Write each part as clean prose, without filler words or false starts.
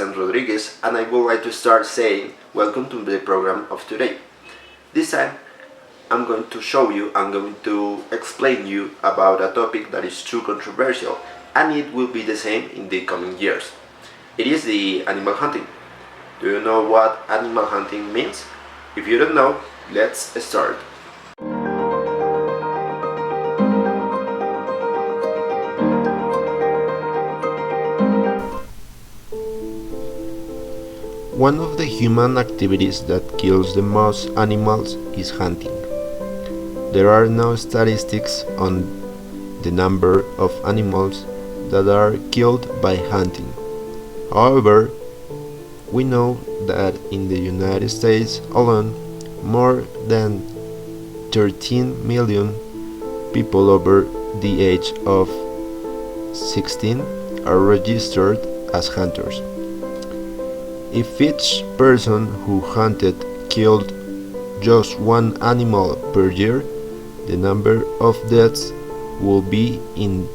Sebastian Rodriguez, and I would like to start saying welcome to the program of today. This time I'm going to show you, I'm going to explain you about a topic that is too controversial, and it will be the same in the coming years. It is the animal hunting. Do you know what animal hunting means? If you don't know, let's start. One of the human activities that kills the most animals is hunting. There are no statistics on the number of animals that are killed by hunting. However, we know that in the United States alone, more than 13 million people over the age of 16 are registered as hunters. If each person who hunted killed just one animal per year, the number of deaths will be in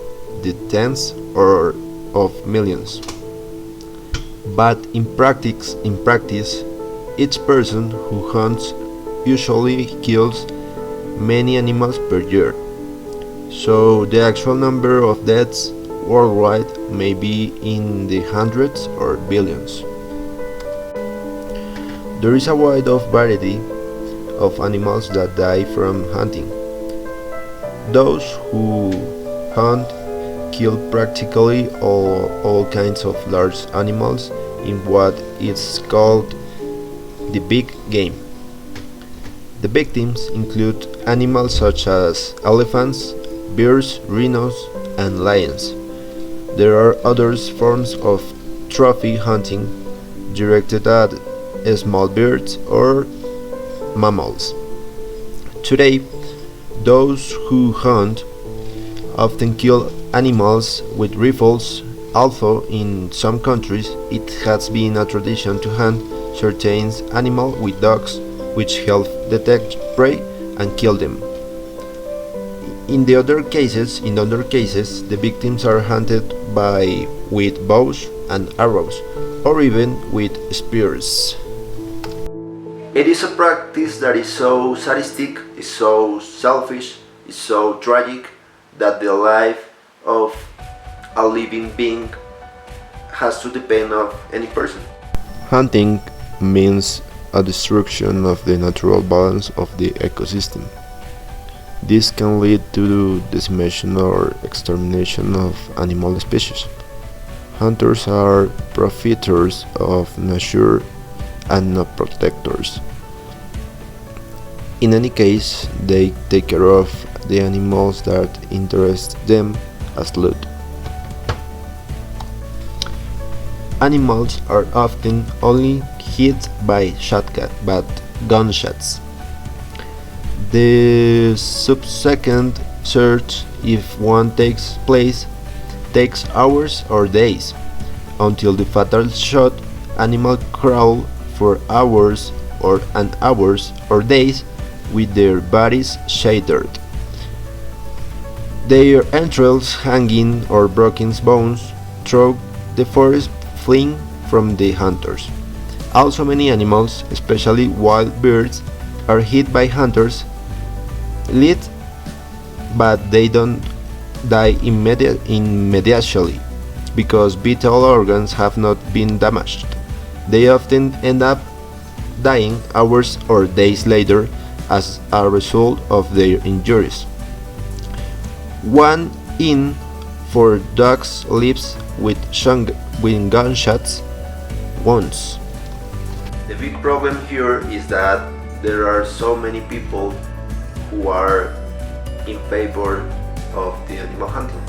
the tens or of millions. But in practice, each person who hunts usually kills many animals per year. So the actual number of deaths worldwide may be in the hundreds or billions. There is a wide variety of animals that die from hunting. Those who hunt kill practically all kinds of large animals in what is called the big game. The victims include animals such as elephants, bears, rhinos, and lions. There are other forms of trophy hunting directed at small birds or mammals. Today, those who hunt often kill animals with rifles, although in some countries it has been a tradition to hunt certain animals with dogs, which help detect prey and kill them. In other cases, the victims are hunted with bows and arrows, or even with spears. It is a practice that is so sadistic, is so selfish, is so tragic that the life of a living being has to depend on any person. Hunting means a destruction of the natural balance of the ecosystem. This can lead to decimation or extermination of animal species. Hunters are profiteers of nature and not protectors. In any case, they take care of the animals that interest them as loot. Animals are often only hit by gunshots. The subsequent search, if one takes place, takes hours or days. Until the fatal shot, animals crawl for hours or days with their bodies shattered, their entrails hanging or broken bones through the forest fleeing from the hunters. Also, many animals, especially wild birds, are hit by hunters, but they don't die immediately because vital organs have not been damaged. They often end up dying hours or days later as a result of their injuries. 1 in 4 dogs lives with gunshots wounds. The big problem here is that there are so many people who are in favor of the animal hunting.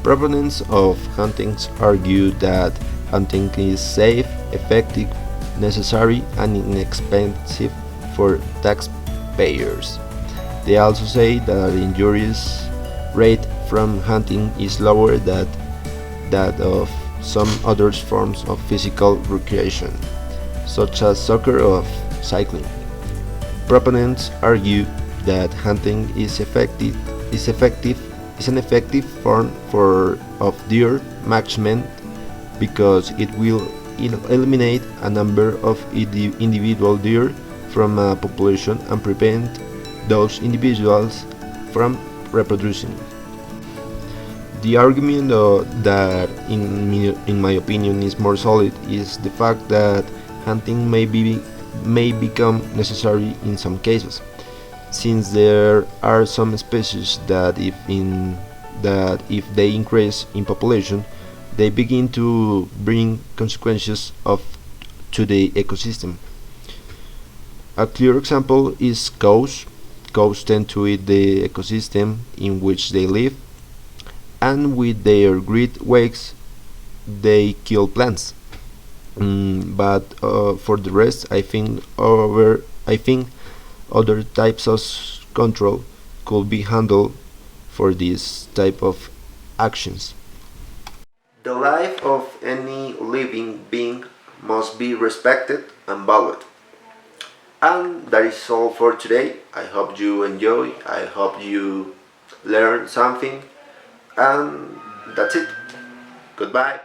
Proponents of hunting argue that hunting is safe, effective, necessary, and inexpensive for taxpayers. They also say that the injuries rate from hunting is lower than that of some other forms of physical recreation, such as soccer or cycling. Proponents argue that hunting is an effective form of deer management because it will eliminate a number of individual deer from a population and prevent those individuals from reproducing. The argument that, in my opinion, is more solid is the fact that hunting may become necessary in some cases, since there are some species that if they increase in population, they begin to bring consequences to the ecosystem. A clear example is cows. Cows tend to eat the ecosystem in which they live, and with their great wakes, they kill plants. But for the rest, I think other types of control could be handled for this type of actions. The life of any living being must be respected and valued. And that is all for today. I hope you enjoy. I hope you learn something. And that's it. Goodbye.